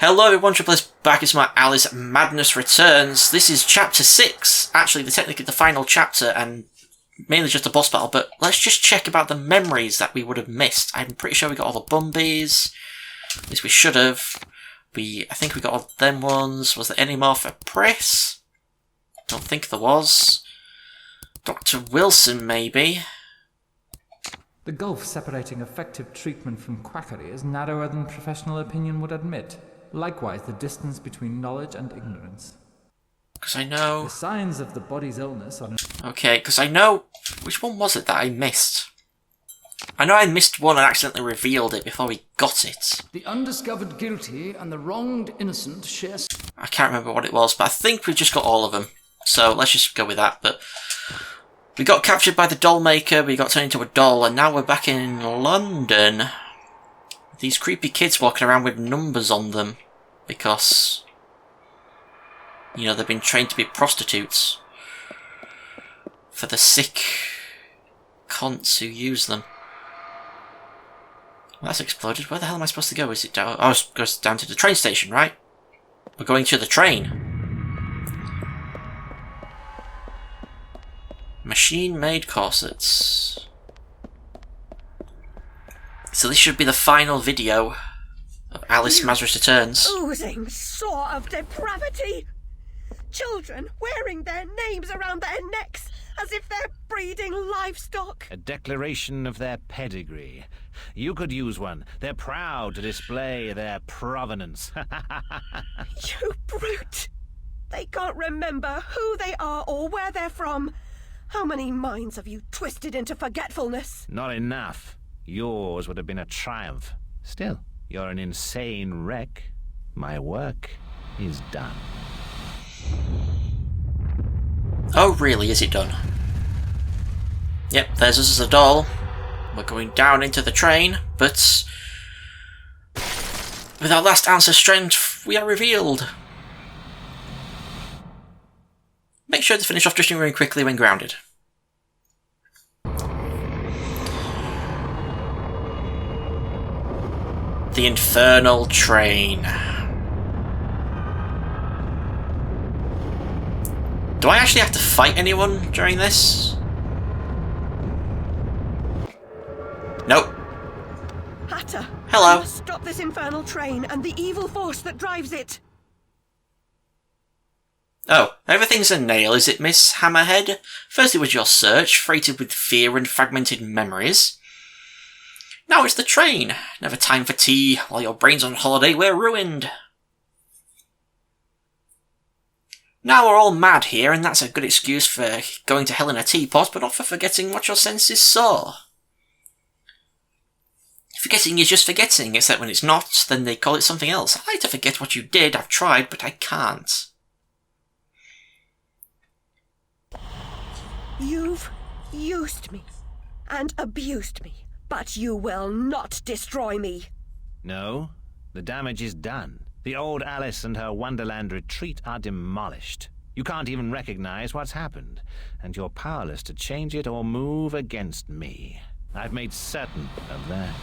Hello everyone, Triple S back. It's my Alice Madness Returns. This is chapter 6. Actually, technically the final chapter and mainly just a boss battle, but let's just check about the memories that we would have missed. I'm pretty sure we got all the Bumbies. At least we should have. I think we got all them ones. Was there any more for Press? Don't think there was. Dr. Wilson, maybe. The gulf separating effective treatment from quackery is narrower than professional opinion would admit. Likewise, the distance between knowledge and ignorance. Because I know... The signs of the body's illness are... Okay, because I know... Which one was it that I missed? I know I missed one and accidentally revealed it before we got it. The undiscovered guilty and the wronged innocent share... I can't remember what it was, but I think we've just got all of them. So let's just go with that, but... We got captured by the DOLLMAKER, we got turned into a doll, and now we're back in London. These creepy kids walking around with numbers on them. Because... You know, they've been trained to be prostitutes. For the sick... cunts who use them. Well, that's exploded. Where the hell am I supposed to go? Is it down? Oh, it goes down to the train station, right? We're going to the train. Machine-made corsets. So this should be the final video of Alice Madness Returns. Oozing sore of depravity! Children wearing their names around their necks as if they're breeding livestock. A declaration of their pedigree. You could use one. They're proud to display their provenance. You brute! They can't remember who they are or where they're from. How many minds have you twisted into forgetfulness? Not enough. Yours would have been a triumph. Still, you're an insane wreck. My work is done. Oh, really? Is it done? Yep, there's us as a doll. We're going down into the train, but... with our last ounce of strength, we are revealed. Make sure to finish off drifting very quickly when grounded. The Infernal Train. Do I actually have to fight anyone during this? Nope. Hatter! Hello. You must stop this infernal train and the evil force that drives it. Oh, everything's a nail, is it, Miss Hammerhead? First it was your search, freighted with fear and fragmented memories. Now it's the train. Never time for tea. While your brain's on holiday, we're ruined. Now we're all mad here, and that's a good excuse for going to hell in a teapot, but not for forgetting what your senses saw. Forgetting is just forgetting, except when it's not, then they call it something else. I like to forget what you did, I've tried, but I can't. You've used me and abused me, but you will not destroy me. No, the damage is done. The old Alice and her Wonderland retreat are demolished. You can't even recognize what's happened, and you're powerless to change it or move against me. I've made certain of that.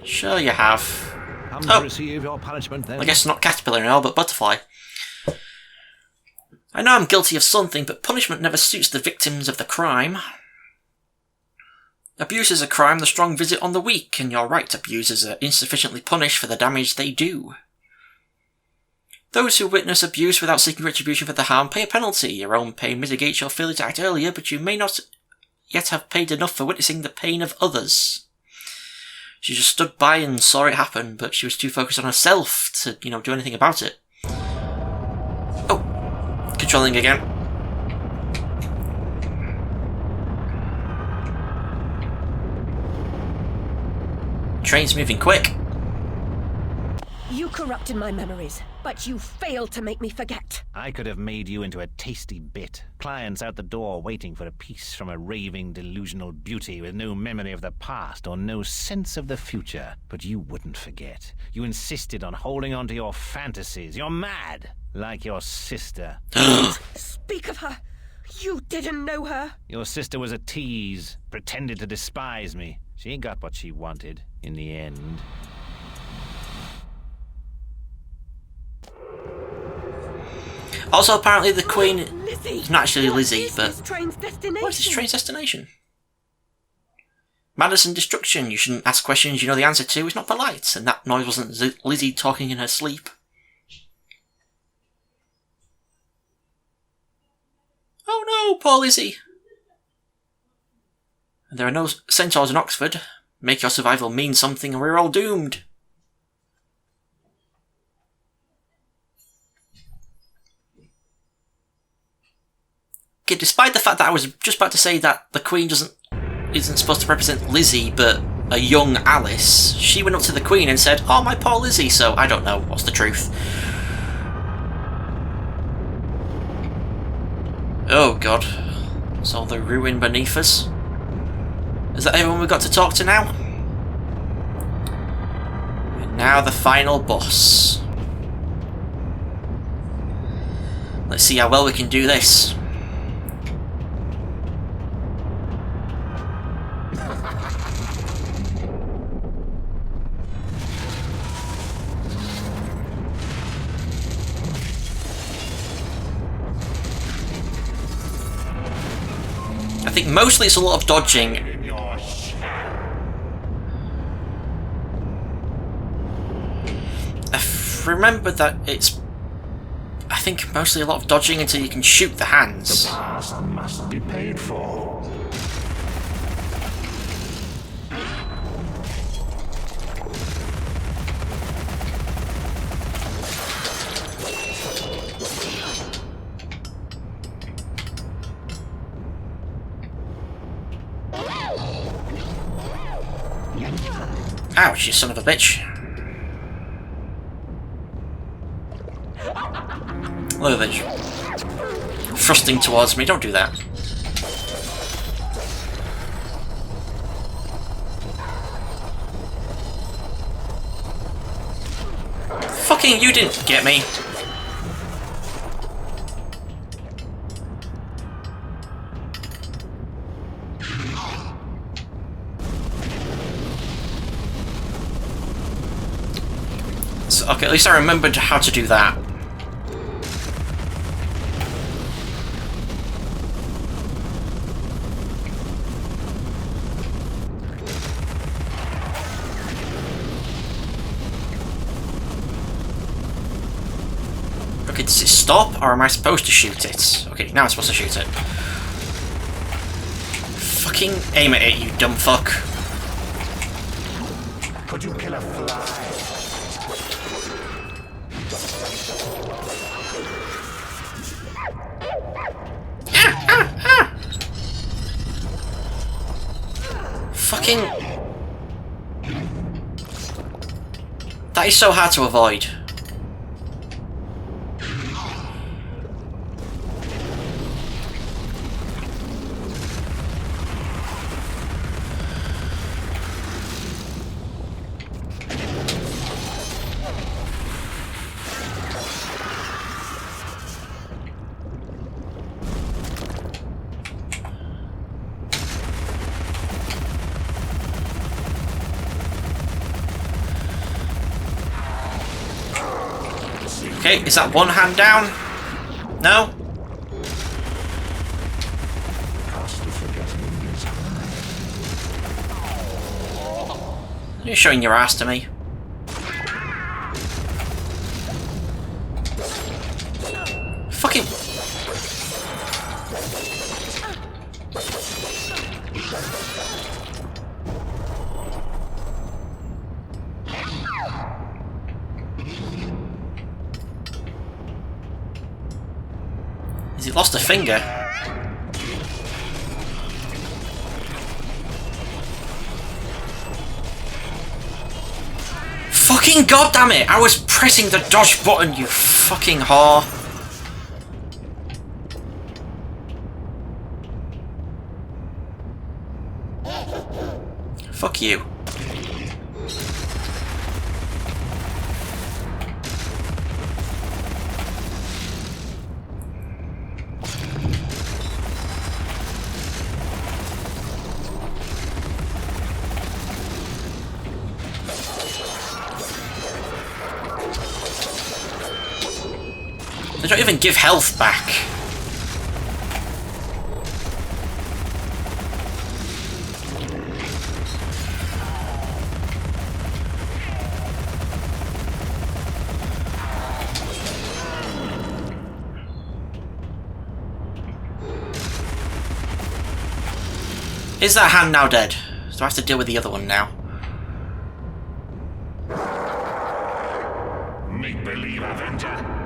Sure you have. Come to receive your punishment then. I guess not caterpillar and all, but butterfly. I know I'm guilty of something, but punishment never suits the victims of the crime. Abuse is a crime the strong visit on the weak, and you're right, abusers are insufficiently punished for the damage they do. Those who witness abuse without seeking retribution for the harm pay a penalty. Your own pain mitigates your failure to act earlier, but you may not yet have paid enough for witnessing the pain of others. She just stood by and saw it happen, but she was too focused on herself to, do anything about it. Oh, controlling again. Train's moving quick. You corrupted my memories, but you failed to make me forget. I could have made you into a tasty bit. Clients out the door waiting for a piece from a raving, delusional beauty with no memory of the past or no sense of the future. But you wouldn't forget. You insisted on holding on to your fantasies. You're mad, like your sister. Speak of her. You didn't know her. Your sister was a tease, pretended to despise me. She got what she wanted in the end. Also, apparently the Queen Lizzie! is not actually Lizzie, What but... is this train's destination? What is this train's destination? Madness and destruction. You shouldn't ask questions you know the answer to. It's not polite. And that noise wasn't Lizzie talking in her sleep. Oh no, poor Lizzie. There are no centaurs in Oxford. Make your survival mean something or we're all doomed. Okay, despite the fact that I was just about to say that the Queen isn't supposed to represent Lizzie, but a young Alice, she went up to the Queen and said, "Oh, my poor Lizzie," so I don't know what's the truth. Oh god. It's all the ruin beneath us. Is that everyone we've got to talk to now? And now the final boss. Let's see how well we can do this. I think mostly it's a lot of dodging. Remember that it's, I think, mostly a lot of dodging until you can shoot the hands. The past must be paid for. Ouch, you son of a bitch. Look at this. Thrusting towards me, don't do that. Fucking you didn't get me. So, okay, at least I remembered how to do that. Okay, does it stop, or am I supposed to shoot it? Okay, now I'm supposed to shoot it. Fucking aim at it, you dumb fuck. Could you kill a fly? Fucking... That is so hard to avoid. Okay, is that one hand down? No? You're showing your ass to me. Fucking... Has he lost a finger? Fucking goddammit! I was pressing the dodge button, you fucking whore! Fuck you. don't even give health back. Is that hand now dead? So I have to deal with the other one now. Make-believe Avenger.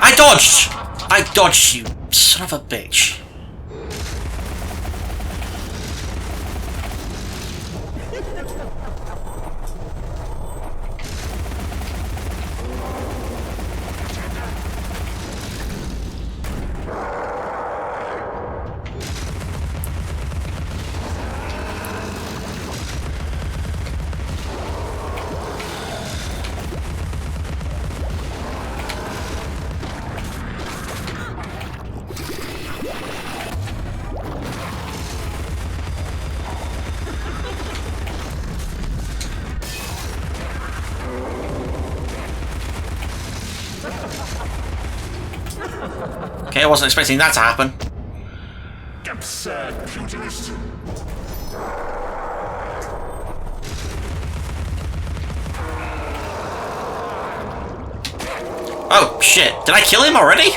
I dodged! I dodged, you son of a bitch. Okay, I wasn't expecting that to happen. Absurd pugilism. Oh, shit. Did I kill him already?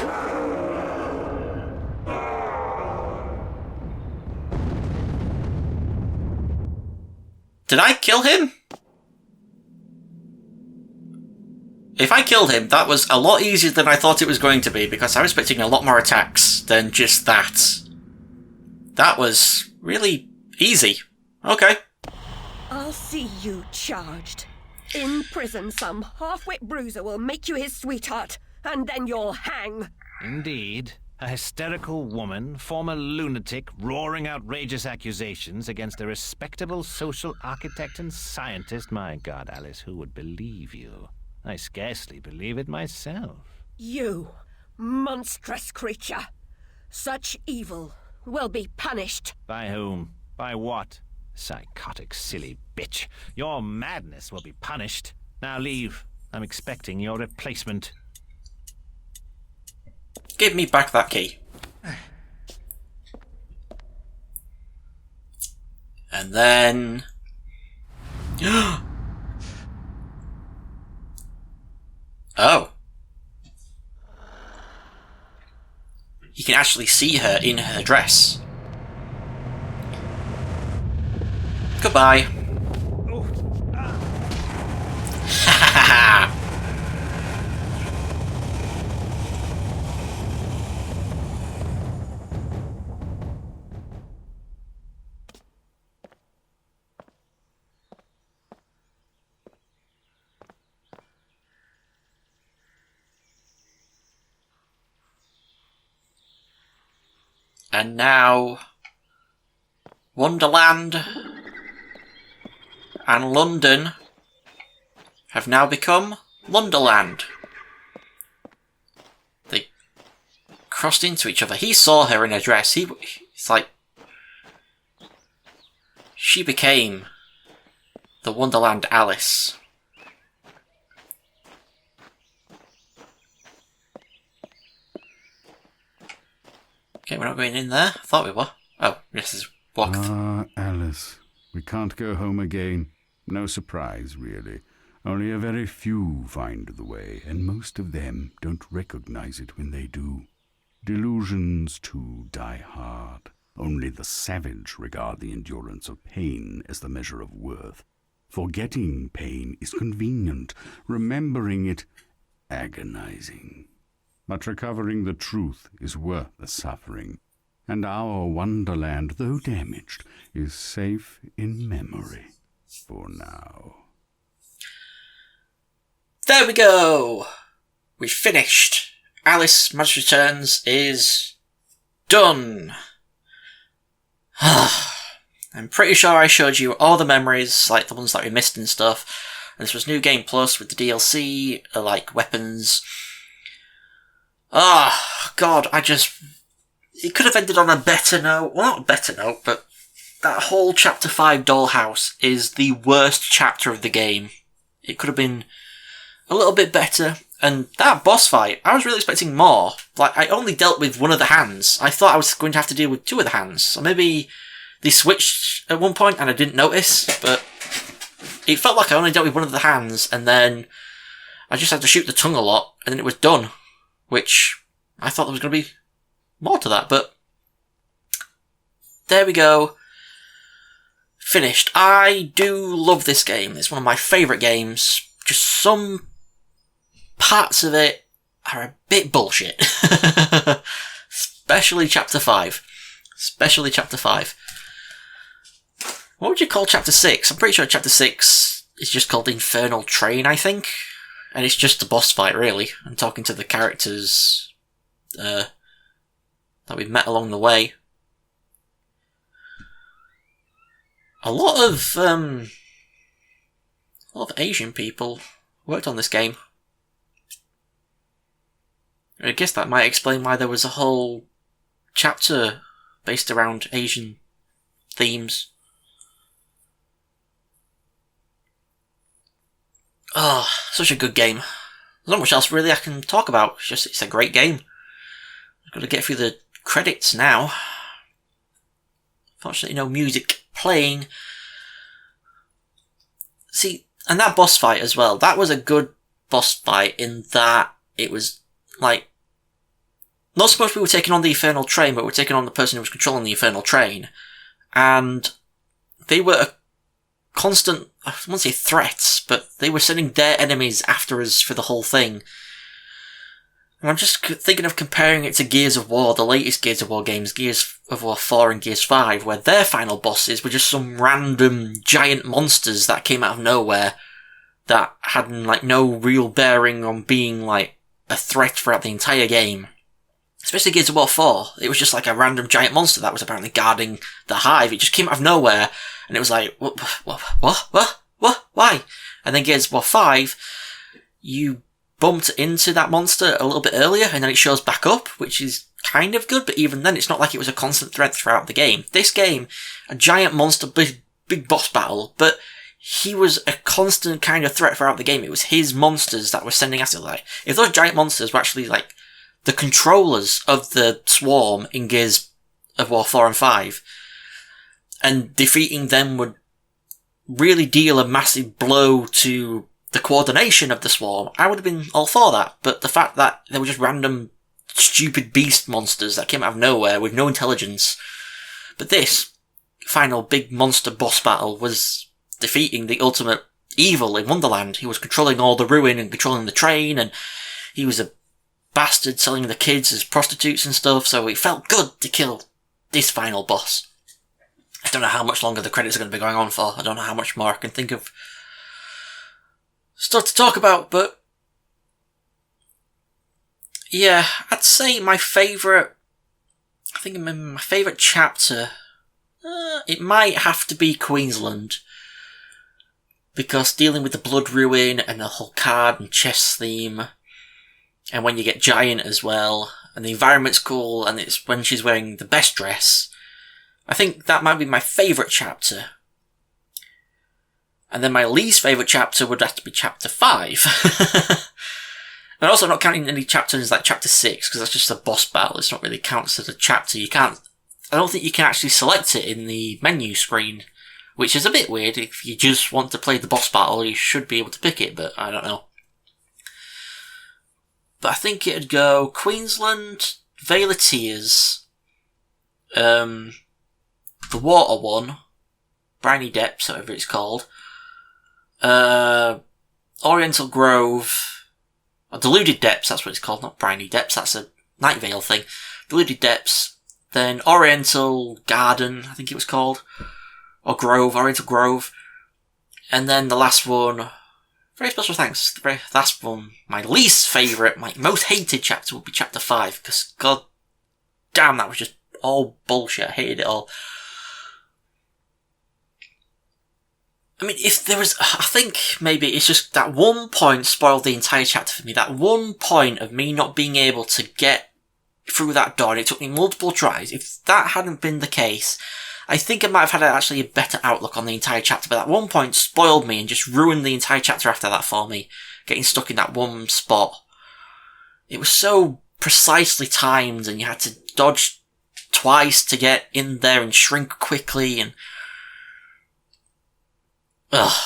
Did I kill him? If I killed him, that was a lot easier than I thought it was going to be, because I was expecting a lot more attacks than just that. That was really easy. Okay. I'll see you charged. In prison, some half-wit bruiser will make you his sweetheart, and then you'll hang. Indeed. A hysterical woman, former lunatic, roaring outrageous accusations against a respectable social architect and scientist. My God, Alice, who would believe you? I scarcely believe it myself. You, monstrous creature. Such evil will be punished. By whom? By what? Psychotic, silly bitch. Your madness will be punished. Now leave. I'm expecting your replacement. Give me back that key. And then... Oh. You can actually see her in her dress. Goodbye. And now, Wonderland and London have now become Wonderland. They crossed into each other. He saw her in her dress. It's like she became the Wonderland Alice. Okay, we're not going in there. I thought we were. Oh, yes, there's block. Ah, Alice. We can't go home again. No surprise, really. Only a very few find the way, and most of them don't recognize it when they do. Delusions, too, die hard. Only the savage regard the endurance of pain as the measure of worth. Forgetting pain is convenient. Remembering it, agonizing. But recovering the truth is worth the suffering, and our Wonderland, though damaged, is safe in memory for now. There we go! We finished. Alice Madness Returns is done. I'm pretty sure I showed you all the memories, like the ones that we missed and stuff. And this was New Game Plus with the DLC, like weapons. Oh, God, it could have ended on a better note. Well, not a better note, but that whole Chapter 5 Dollhouse is the worst chapter of the game. It could have been a little bit better. And that boss fight, I was really expecting more. Like, I only dealt with one of the hands. I thought I was going to have to deal with two of the hands. So maybe they switched at one point and I didn't notice, but it felt like I only dealt with one of the hands, and then I just had to shoot the tongue a lot, and then it was done. Which, I thought there was going to be more to that, but there we go. Finished. I do love this game. It's one of my favourite games. Just some parts of it are a bit bullshit. Especially Chapter 5. Especially Chapter 5. What would you call Chapter 6? I'm pretty sure Chapter 6 is just called Infernal Train, I think. And it's just a boss fight, really. I'm talking to the characters that we've met along the way. A lot of Asian people worked on this game. I guess that might explain why there was a whole chapter based around Asian themes. Oh, such a good game. There's not much else really I can talk about. It's a great game. I've got to get through the credits now. Fortunately, no music playing. See, and that boss fight as well, that was a good boss fight in that it was, like, not supposed to be taking on the Infernal Train, but we're taking on the person who was controlling the Infernal Train. And they were a constant, I won't say threats, but they were sending their enemies after us for the whole thing. And I'm just thinking of comparing it to Gears of War, the latest Gears of War games, Gears of War 4 and Gears 5, where their final bosses were just some random giant monsters that came out of nowhere that had, like, no real bearing on being, like, a threat throughout the entire game. Especially Gears of War 4, it was just like a random giant monster that was apparently guarding the hive. It just came out of nowhere, and it was like, what, why? And then Gears of War 5, you bumped into that monster a little bit earlier, and then it shows back up, which is kind of good, but even then it's not like it was a constant threat throughout the game. This game, a giant monster, big boss battle, but he was a constant kind of threat throughout the game. It was his monsters that were sending after, like, if those giant monsters were actually, like, the controllers of the swarm in Gears of War 4 and 5, and defeating them would really deal a massive blow to the coordination of the swarm, I would have been all for that. But the fact that they were just random stupid beast monsters that came out of nowhere with no intelligence. But this final big monster boss battle was defeating the ultimate evil in Wonderland. He was controlling all the ruin and controlling the train, and he was a bastard selling the kids as prostitutes and stuff, so it felt good to kill this final boss. I don't know how much longer the credits are going to be going on for. I don't know how much more I can think of stuff to talk about, but yeah, I'd say my favourite chapter, it might have to be Queensland, because dealing with the blood ruin and the whole card and chess theme, and when you get giant as well, and the environment's cool, and it's when she's wearing the best dress, I think that might be my favourite chapter. And then my least favourite chapter would have to be Chapter 5. And also, I'm not counting any chapters like Chapter 6, because that's just a boss battle. It's not really counts as a chapter. I don't think you can actually select it in the menu screen, which is a bit weird. If you just want to play the boss battle, you should be able to pick it, but I don't know. But I think it'd go Queensland, Vale of Tears, the water one, Briny Depths, whatever it's called, Oriental Grove, or Deluded Depths, that's what it's called, not Briny Depths, that's a Night Vale thing. Deluded Depths, then Oriental Garden, I think it was called, or Grove, Oriental Grove, and then the last one, very special thanks, the very last one, my least favourite, my most hated chapter would be Chapter 5, because god damn, that was just all bullshit, I hated it all. I mean, if there was, I think maybe it's just that one point spoiled the entire chapter for me. That one point of me not being able to get through that door, and it took me multiple tries. If that hadn't been the case, I think I might have had actually a better outlook on the entire chapter, but at one point spoiled me and just ruined the entire chapter after that for me, getting stuck in that one spot. It was so precisely timed, and you had to dodge twice to get in there and shrink quickly, and... Ugh.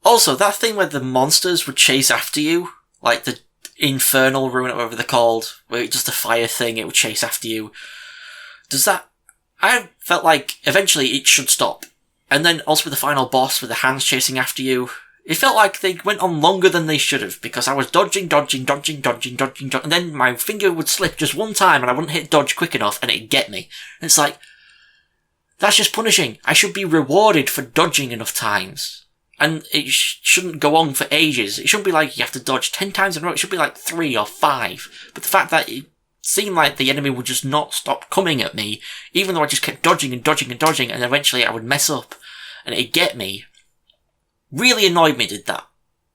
Also, that thing where the monsters would chase after you, like the Infernal Ruin, or whatever they're called, where it's just a fire thing, it would chase after you. Does that... I felt like eventually it should stop. And then also with the final boss with the hands chasing after you, it felt like they went on longer than they should have, because I was dodging, and then my finger would slip just one time and I wouldn't hit dodge quick enough and it'd get me. And it's like, that's just punishing. I should be rewarded for dodging enough times. And it shouldn't go on for ages. It shouldn't be like you have to dodge 10 times in a row. It should be like 3 or 5. But the fact that it seemed like the enemy would just not stop coming at me, even though I just kept dodging, and eventually I would mess up and it'd get me, really annoyed me, did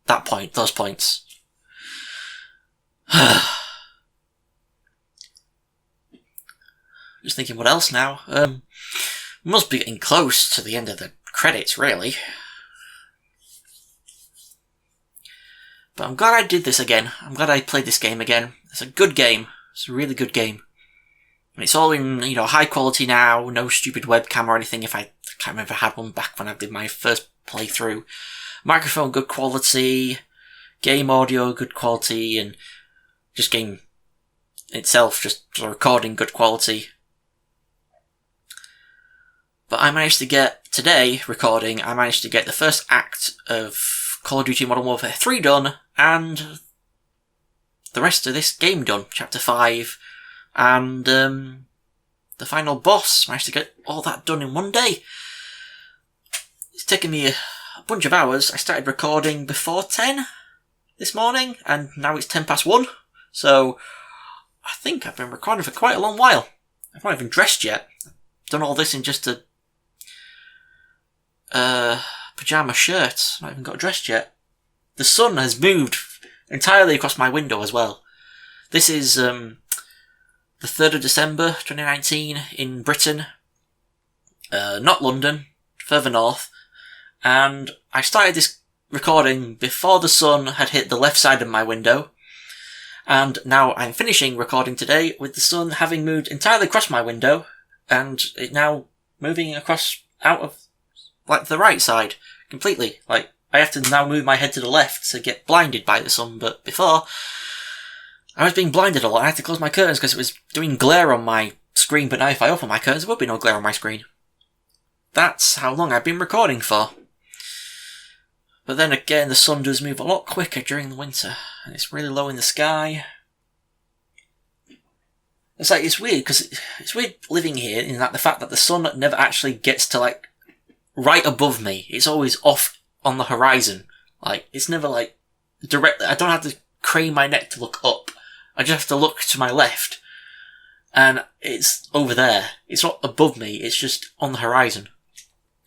those points. Just thinking what else now. Must be getting close to the end of the credits, really. But I'm glad I did this again. I'm glad I played this game again. It's a good game. It's a really good game. And it's all in, high quality now. No stupid webcam or anything. I can't remember if I had one back when I did my first playthrough. Microphone, good quality. Game audio, good quality. And just game itself, just the recording, good quality. But I managed to get, today, recording, I managed to get the first act of Call of Duty Modern Warfare 3 done, and the rest of this game done, Chapter 5, and the final boss. Managed to get all that done in one day. It's taken me a bunch of hours. I started recording before 10 this morning, and now it's 1:10, so I think I've been recording for quite a long while. I've not even dressed yet. I've done all this in just a pyjama shirt. Not even got dressed yet. The sun has moved entirely across my window as well. This is the 3rd of December 2019 in Britain. Not London, further north. And I started this recording before the sun had hit the left side of my window. And now I'm finishing recording today with the sun having moved entirely across my window, and it now moving across out of the right side completely. I have to now move my head to the left to get blinded by the sun, but before I was being blinded a lot. I had to close my curtains because it was doing glare on my screen, but now if I open my curtains there will be no glare on my screen. That's how long I've been recording for. But then again, the sun does move a lot quicker during the winter, and it's really low in the sky. It's weird, because it's weird living here in that the fact that the sun never actually gets to, right above me. It's always off on the horizon. It's never, directly. I don't have to crane my neck to look up. I just have to look to my left, and it's over there. It's not above me, it's just on the horizon.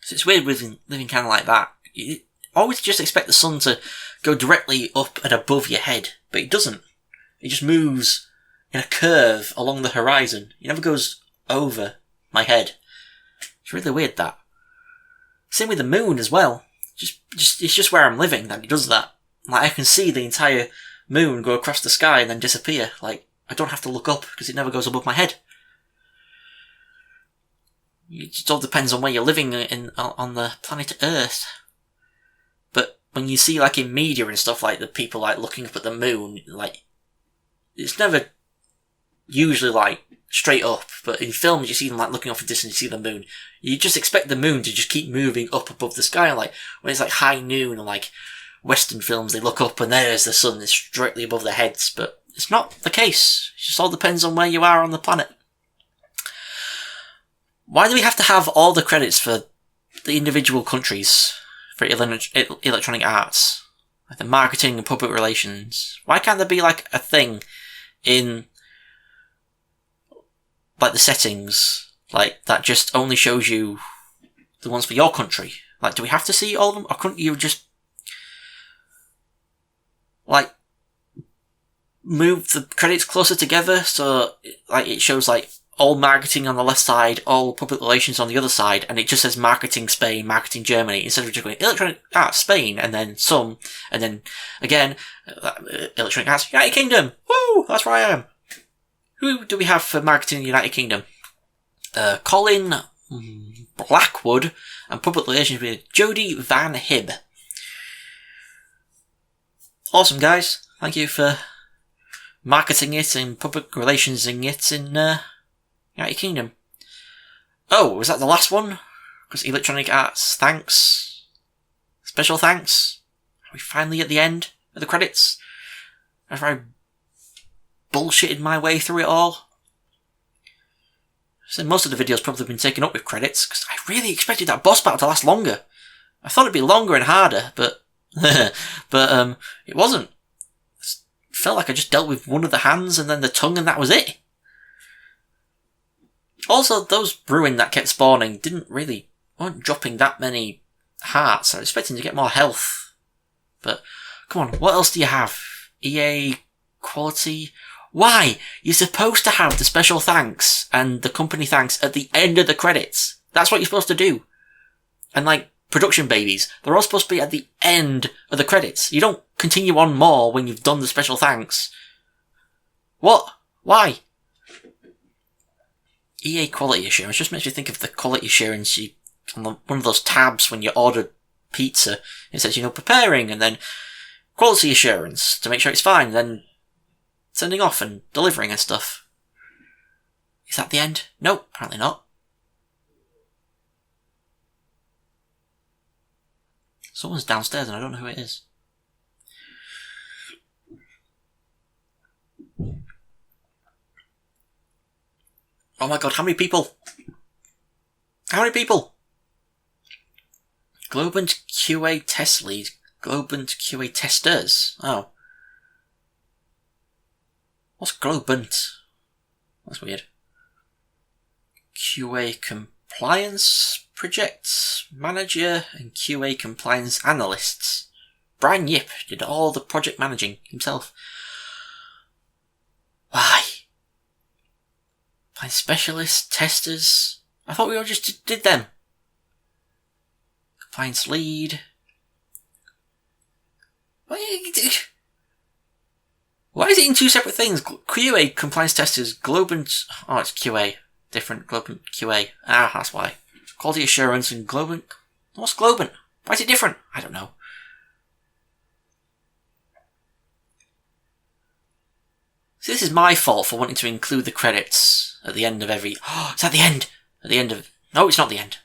So it's weird living kind of like that. You always just expect the sun to go directly up and above your head, but it doesn't. It just moves in a curve along the horizon. It never goes over my head. It's really weird, that. Same with the moon as well. It's just where I'm living that it does that. I can see the entire moon go across the sky and then disappear. I don't have to look up because it never goes above my head. It just all depends on where you're living on the planet Earth. But when you see in media and stuff, the people looking up at the moon, it's never usually straight up, but in films you see them looking off a distance, you see the moon. You just expect the moon to just keep moving up above the sky, when it's high noon and Western films, they look up and there's the sun, it's directly above their heads, but it's not the case. It just all depends on where you are on the planet. Why do we have to have all the credits for the individual countries for electronic arts? The marketing and public relations. Why can't there be a thing in the settings that just only shows you the ones for your country? Do we have to see all of them, or couldn't you just move the credits closer together, so like it shows like all marketing on the left side, all public relations on the other side, and it just says marketing Spain, marketing Germany, instead of just going Electronic Arts Spain, and then some, and then again, Electronic Arts United Kingdom. Woo! That's where I am. Who do we have for marketing in the United Kingdom? Colin Blackwood, and public relations with Jodie Van Hib. Awesome, guys. Thank you for marketing it and public relationsing it in United Kingdom. Oh, was that the last one? Because Electronic Arts, thanks. Special thanks. Are we finally at the end of the credits? Have I bullshitted my way through it all? So most of the video's probably been taken up with credits, because I really expected that boss battle to last longer. I thought it'd be longer and harder, but it wasn't. It felt like I just dealt with one of the hands and then the tongue, and that was it. Also, those Bruin that kept spawning weren't dropping that many hearts. I was expecting to get more health. But, come on, what else do you have? EA quality? Why? You're supposed to have the special thanks and the company thanks at the end of the credits. That's what you're supposed to do. And like, production babies, they're all supposed to be at the end of the credits. You don't continue on more when you've done the special thanks. What? Why? EA quality assurance just makes me think of the quality assurance on one of those tabs when you order pizza. It says, preparing, and then quality assurance to make sure it's fine, and then sending off and delivering and stuff. Is that the end? No, apparently not. Someone's downstairs and I don't know who it is. Oh my god, how many people? How many people? Globant QA test lead. Globant QA testers. Oh. What's Globant? That's weird. QA compliance projects manager and QA compliance analysts. Brian Yip did all the project managing himself. Why? Compliance specialists, testers. I thought we all just did them. Compliance lead. Why is it in two separate things? QA compliance testers, Globant. Oh, it's QA. Different Globant QA. Ah, that's why. Quality assurance and Globant. What's Globant? Why is it different? I don't know. See, this is my fault for wanting to include the credits at the end of every... Oh, it's at the end! At the end of... No, it's not the end.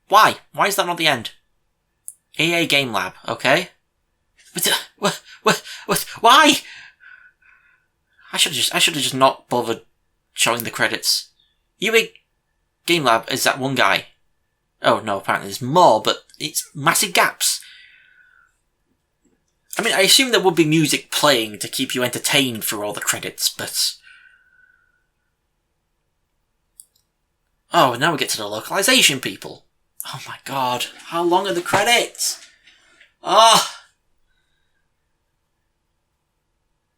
Why? Why is that not the end? EA Game Lab, okay? But, why? I should have just not bothered showing the credits. EA Game Lab is that one guy. Oh no, apparently there's more, but it's massive gaps. I mean, I assume there would be music playing to keep you entertained through all the credits, but... Oh, now we get to the localization people. Oh my god, how long are the credits? Ah!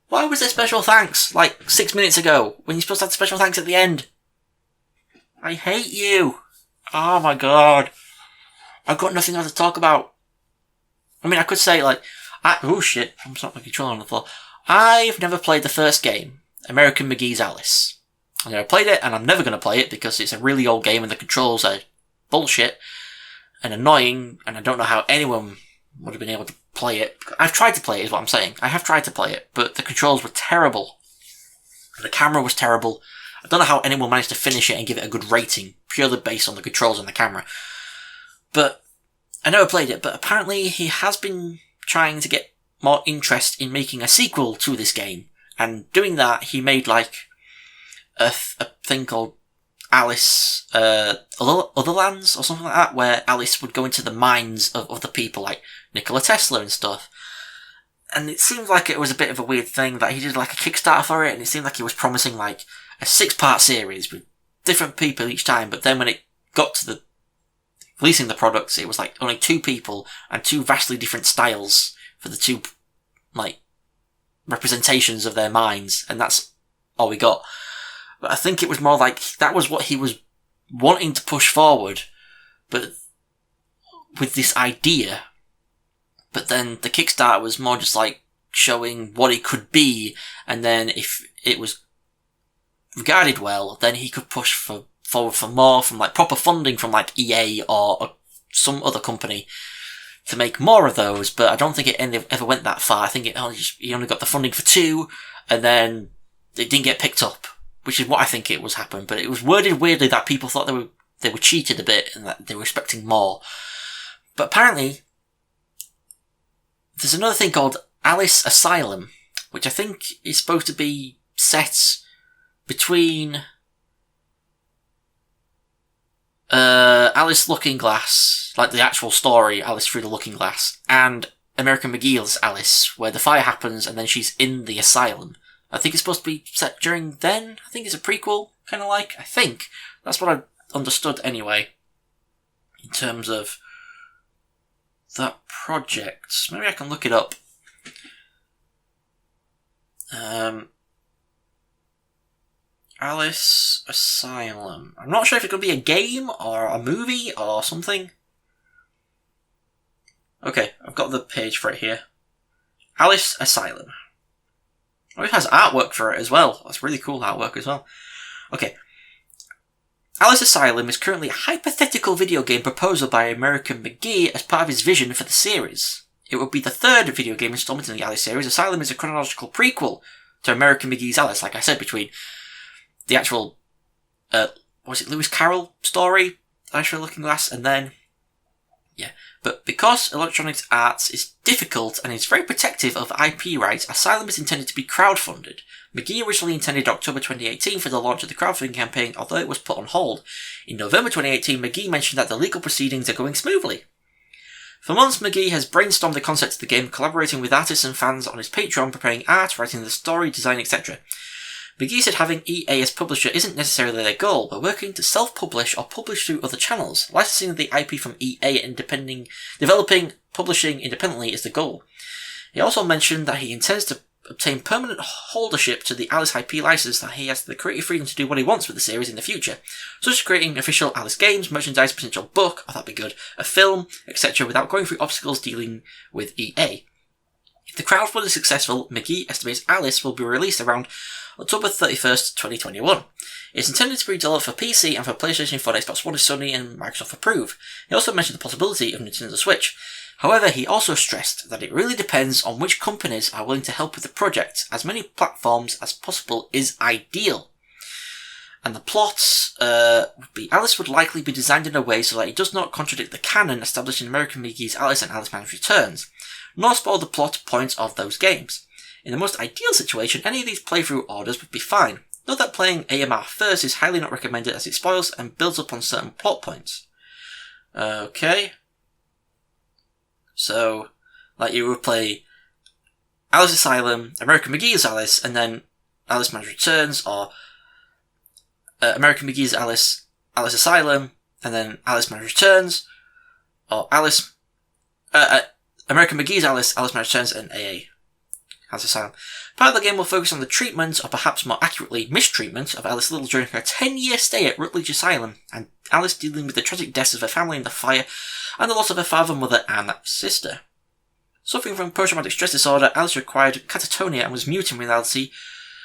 Why was there special thanks, like, 6 minutes ago, when you're supposed to have special thanks at the end? I hate you! Oh my god. I've got nothing else to talk about. I mean, I could say, like, oh shit, I'm stopping my controller on the floor. I've never played the first game, American McGee's Alice. I've never played it, and I'm never going to play it, because it's a really old game and the controls are bullshit and annoying, and I don't know how anyone would have been able to play it. I've tried to play it, is what I'm saying. I have tried to play it, but the controls were terrible. The camera was terrible. I don't know how anyone managed to finish it and give it a good rating, purely based on the controls and the camera. But I never played it, but apparently he has been trying to get more interest in making a sequel to this game. And doing that, he made like a thing called Alice, Otherlands or something like that, where Alice would go into the minds of other people like Nikola Tesla and stuff. And it seemed like it was a bit of a weird thing that he did like a Kickstarter for it, and it seemed like he was promising like a 6-part series with different people each time, but then when it got to the releasing the products, it was like only 2 people and 2 vastly different styles for the 2 like representations of their minds, and that's all we got. But I think it was more like that was what he was wanting to push forward, but with this idea. But then the Kickstarter was more just like showing what it could be, and then if it was regarded well, then he could push forward for more from like proper funding from like EA or some other company to make more of those. But I don't think it ever went that far. I think he only got the funding for 2, and then it didn't get picked up, which is what I think it was happened. But it was worded weirdly that people thought they were cheated a bit and that they were expecting more. But apparently, there's another thing called Alice Asylum, which I think is supposed to be set between Alice Looking Glass, like the actual story, Alice Through the Looking Glass, and American McGee's Alice, where the fire happens and then she's in the asylum. I think it's supposed to be set during then. I think it's a prequel, kind of like. I think. That's what I understood anyway, in terms of that project. Maybe I can look it up. Alice Asylum. I'm not sure if it's going to be a game or a movie or something. Okay, I've got the page for it here. Alice Asylum. Oh, it has artwork for it as well. That's really cool artwork as well. Okay. Alice Asylum is currently a hypothetical video game proposal by American McGee as part of his vision for the series. It will be the 3rd video game installment in the Alice series. Asylum is a chronological prequel to American McGee's Alice, like I said, between the actual, was it Lewis Carroll story, Alice Through the Looking Glass, and then, yeah. But because Electronic Arts is difficult and is very protective of IP rights, Asylum is intended to be crowdfunded. McGee originally intended October 2018 for the launch of the crowdfunding campaign, although it was put on hold. In November 2018, McGee mentioned that the legal proceedings are going smoothly. For months, McGee has brainstormed the concept of the game, collaborating with artists and fans on his Patreon, preparing art, writing the story, design, etc. McGee said having EA as publisher isn't necessarily their goal, but working to self-publish or publish through other channels. Licensing the IP from EA and developing, publishing independently is the goal. He also mentioned that he intends to obtain permanent holdership to the Alice IP license, that he has the creative freedom to do what he wants with the series in the future, such as creating official Alice games, merchandise, potential book, oh that'd be good, a film, etc., without going through obstacles dealing with EA. If the crowdfunding is successful, McGee estimates Alice will be released around October 31st, 2021. It's intended to be developed for PC and for PlayStation 4, Xbox One if Sony and Microsoft approve. He also mentioned the possibility of Nintendo Switch. However, he also stressed that it really depends on which companies are willing to help with the project. As many platforms as possible is ideal. And the plots would be Alice would likely be designed in a way so that it does not contradict the canon established in American McGee's Alice and Alice Man's Returns, nor spoil the plot points of those games. In the most ideal situation, any of these playthrough orders would be fine. Note that playing AMR first is highly not recommended as it spoils and builds up on certain plot points. Okay. So, like you would play Alice Asylum, American McGee's Alice, and then Alice Man's Returns, or American McGee's Alice, Alice Asylum, and then Alice Man's Returns, or American McGee's Alice, Alice Man's Returns, and AA. Alice Asylum. Part of the game will focus on the treatment, or perhaps more accurately, mistreatment, of Alice Little during her 10-year stay at Rutledge Asylum, and Alice dealing with the tragic deaths of her family in the fire, and the loss of her father, mother, and sister. Suffering from post-traumatic stress disorder, Alice required catatonia and was mute in reality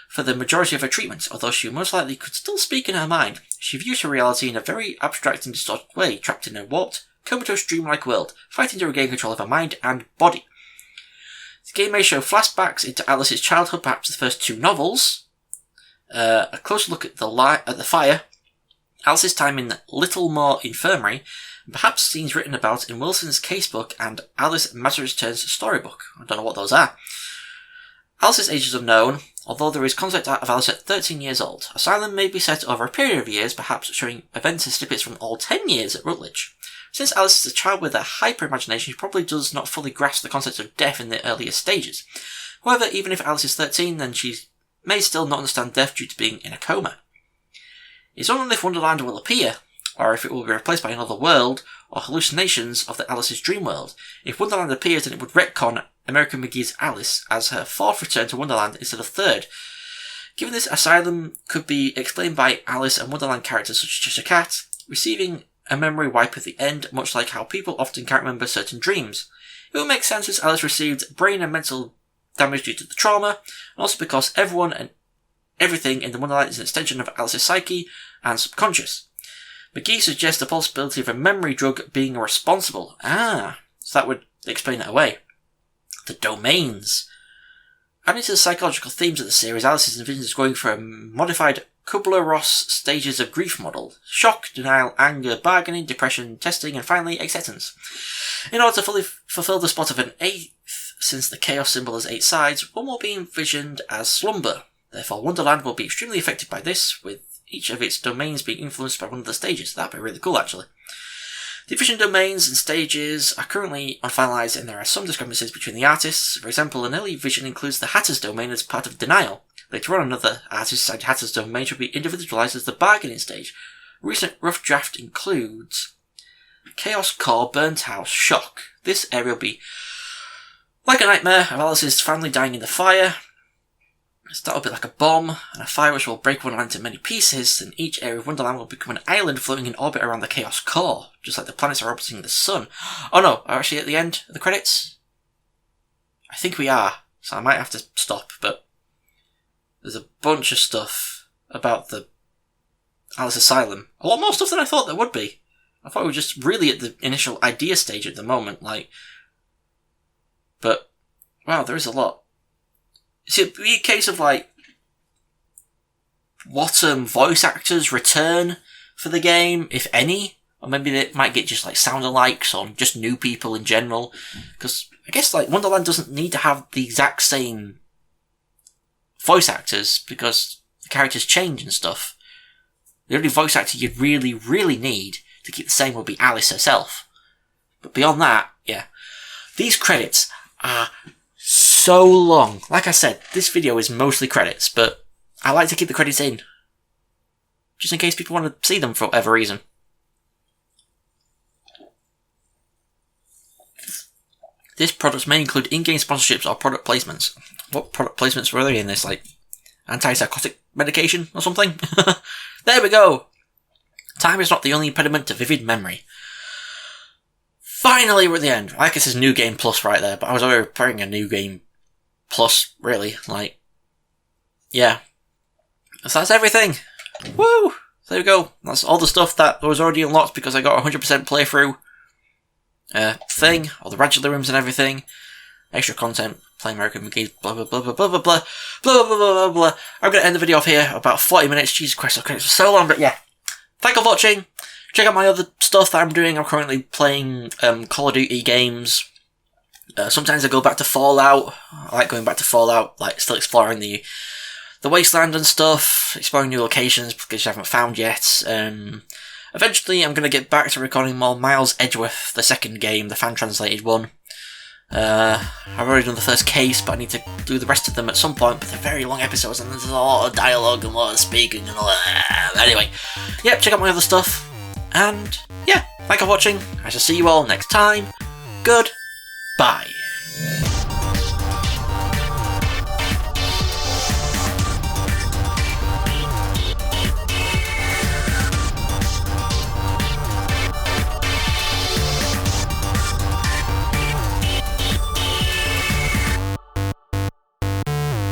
for the majority of her treatment, although she most likely could still speak in her mind. She views her reality in a very abstract and distorted way, trapped in a warped, comatose dreamlike world, fighting to regain control of her mind and body. The game may show flashbacks into Alice's childhood, perhaps the first 2 novels, a closer look at the fire, Alice's time in Littlemore Infirmary, and perhaps scenes written about in Wilson's casebook and Alice Man's Returns storybook. I don't know what those are. Alice's age is unknown, although there is concept art of Alice at 13 years old. Asylum may be set over a period of years, perhaps showing events and snippets from all 10 years at Rutledge. Since Alice is a child with a hyper-imagination, she probably does not fully grasp the concept of death in the earlier stages. However, even if Alice is 13, then she may still not understand death due to being in a coma. It's unknown if Wonderland will appear, or if it will be replaced by another world, or hallucinations of the Alice's dream world. If Wonderland appears, then it would retcon American McGee's Alice as her fourth return to Wonderland instead of third. Given this, Asylum could be explained by Alice and Wonderland characters such as Cheshire Cat, receiving a memory wipe at the end, much like how people often can't remember certain dreams. It would make sense as Alice received brain and mental damage due to the trauma, and also because everyone and everything in the Wonderland is an extension of Alice's psyche and subconscious. McGee suggests the possibility of a memory drug being responsible. So that would explain it away. The domains. Adding to the psychological themes of the series, Alice envisions going for a modified Kubler-Ross stages of grief model. Shock, denial, anger, bargaining, depression, testing, and finally acceptance. In order to fully fulfill the spot of an eighth, since the chaos symbol has 8 sides, one will be envisioned as slumber. Therefore, Wonderland will be extremely affected by this, with each of its domains being influenced by one of the stages. That'd be really cool, actually. The efficient domains and stages are currently unfinalized, and there are some discrepancies between the artists. For example, an early vision includes the Hatter's domain as part of denial. Later on, another artist signed Hatter's domain should be individualized as the bargaining stage. A recent rough draft includes Chaos Core, Burnt House, Shock. This area will be like a nightmare of Alice's family dying in the fire. That will be like a bomb, and a fire which will break Wonderland into many pieces, and each area of Wonderland will become an island floating in orbit around the Chaos Core, just like the planets are orbiting the sun. Oh no, are we actually at the end of the credits? I think we are, so I might have to stop, but there's a bunch of stuff about the Alice Asylum. A lot more stuff than I thought there would be. I thought we were just really at the initial idea stage at the moment, but wow, there is a lot. See, it'd be a case of what voice actors return for the game, if any, or maybe they might get just sound-alikes or just new people in general, because I guess Wonderland doesn't need to have the exact same voice actors because the characters change and stuff. The only voice actor you really, really need to keep the same would be Alice herself. But beyond that, yeah, these credits are so long. Like I said, this video is mostly credits, but I like to keep the credits in, just in case people want to see them for whatever reason. This product may include in-game sponsorships or product placements. What product placements were they in this? Antipsychotic medication or something? There we go! Time is not the only impediment to vivid memory. Finally, we're at the end. Like it says New Game Plus right there, but I was already playing a New Game Plus, really. Yeah. So that's everything. Woo! There we go. That's all the stuff that was already unlocked because I got a 100% playthrough thing, all the regular rooms and everything. Extra content, playing American McGee, blah blah blah blah blah blah blah blah blah blah blah. I'm gonna end the video off here, about 40 minutes. Jesus Christ, okay, it's so long, but yeah. Thank you for watching. Check out my other stuff that I'm doing. I'm currently playing Call of Duty games. Sometimes I go back to Fallout. I like going back to Fallout, still exploring the wasteland and stuff, exploring new locations because you haven't found yet. Eventually I'm going to get back to recording more Miles Edgeworth, the second game, the fan-translated one. I've already done the first case, but I need to do the rest of them at some point, but they're very long episodes and there's a lot of dialogue and a lot of speaking and all that. Anyway, yep, check out my other stuff. And yeah, thank you for watching. I shall see you all next time. Goodbye.